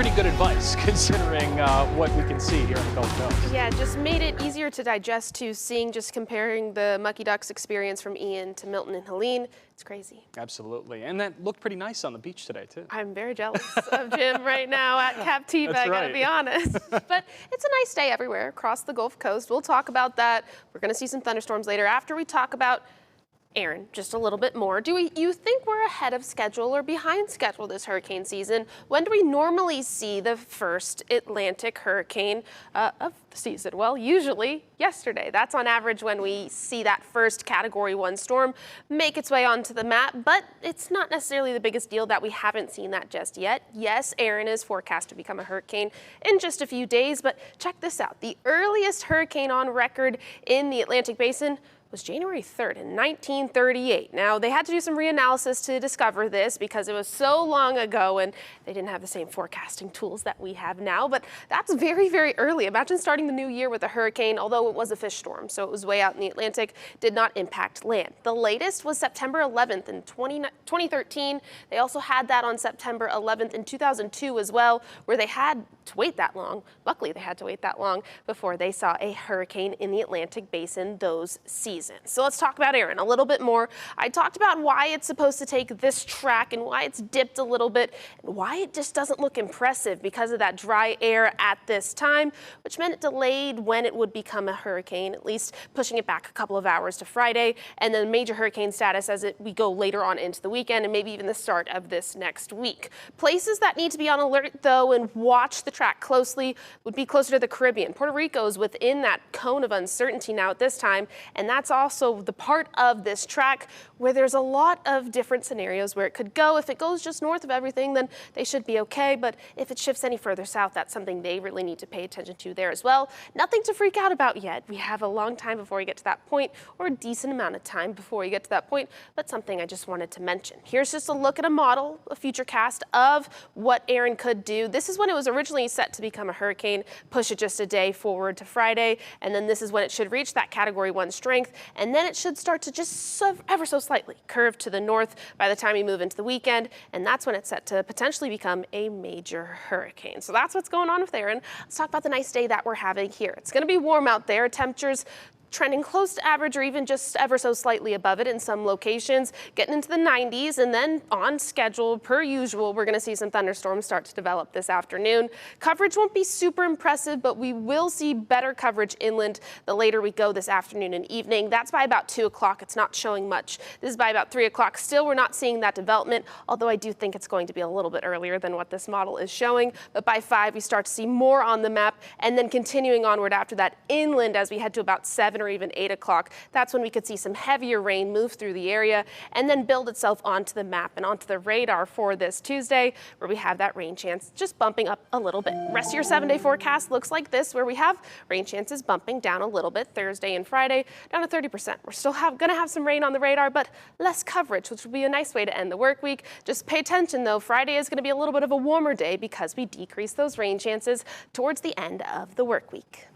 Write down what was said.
pretty good advice considering what we can see here on the Gulf Coast. Yeah, just made it easier to digest to seeing, just comparing the Mucky Ducks experience from Ian to Milton and Helene. It's crazy. Absolutely. And that looked pretty nice on the beach today, too. I'm very jealous of Jim right now at Captiva, I gotta be honest. But it's a nice day everywhere across the Gulf Coast. We'll talk about that. We're gonna see some thunderstorms later after we talk about Aaron, just a little bit more. Do you think we're ahead of schedule or behind schedule this hurricane season? When do we normally see the first Atlantic hurricane of the season? Well, usually yesterday. That's on average when we see that first Category 1 storm make its way onto the map, but it's not necessarily the biggest deal that we haven't seen that just yet. Yes, Aaron is forecast to become a hurricane in just a few days, but check this out. The earliest hurricane on record in the Atlantic Basin was January 3rd in 1938. Now, they had to do some reanalysis to discover this because it was so long ago and they didn't have the same forecasting tools that we have now, but that's very, very early. Imagine starting the new year with a hurricane, although it was a fish storm, so it was way out in the Atlantic, did not impact land. The latest was September 11th in 2013. They also had that on September 11th in 2002 as well, where they had to wait that long. Luckily, they had to wait that long before they saw a hurricane in the Atlantic Basin those seasons. So let's talk about Aaron a little bit more. I talked about why it's supposed to take this track and why it's dipped a little bit and why it just doesn't look impressive because of that dry air at this time, which meant it delayed when it would become a hurricane, at least pushing it back a couple of hours to Friday, and then major hurricane status as we go later on into the weekend and maybe even the start of this next week. Places that need to be on alert though and watch the track closely would be closer to the Caribbean. Puerto Rico is within that cone of uncertainty now at this time, and that's also the part of this track where there's a lot of different scenarios where it could go. If it goes just north of everything, then they should be okay. But if it shifts any further south, that's something they really need to pay attention to there as well. Nothing to freak out about yet. We have a long time before we get to that point, or a decent amount of time before we get to that point, but something I just wanted to mention. Here's just a look at a model, a future cast of what Aaron could do. This is when it was originally set to become a hurricane, push it just a day forward to Friday, and then this is when it should reach that Category 1 strength. And then it should start to just ever so slightly curve to the north by the time we move into the weekend. And that's when it's set to potentially become a major hurricane. So that's what's going on with Aaron. Let's talk about the nice day that we're having here. It's going to be warm out there. Temperatures trending close to average or even just ever so slightly above it in some locations, getting into the 90s, and then on schedule, per usual, we're going to see some thunderstorms start to develop this afternoon. Coverage won't be super impressive, but we will see better coverage inland the later we go this afternoon and evening. That's by about 2 o'clock. It's not showing much. This is by about 3 o'clock. Still, we're not seeing that development, although I do think it's going to be a little bit earlier than what this model is showing. But by 5, we start to see more on the map, and then continuing onward after that inland as we head to about 7 or even 8 o'clock. That's when we could see some heavier rain move through the area and then build itself onto the map and onto the radar for this Tuesday, where we have that rain chance just bumping up a little bit. Rest of your 7-day forecast looks like this, where we have rain chances bumping down a little bit Thursday and Friday, down to 30%. We're still going to have some rain on the radar, but less coverage, which will be a nice way to end the work week. Just pay attention though, Friday is going to be a little bit of a warmer day because we decrease those rain chances towards the end of the work week.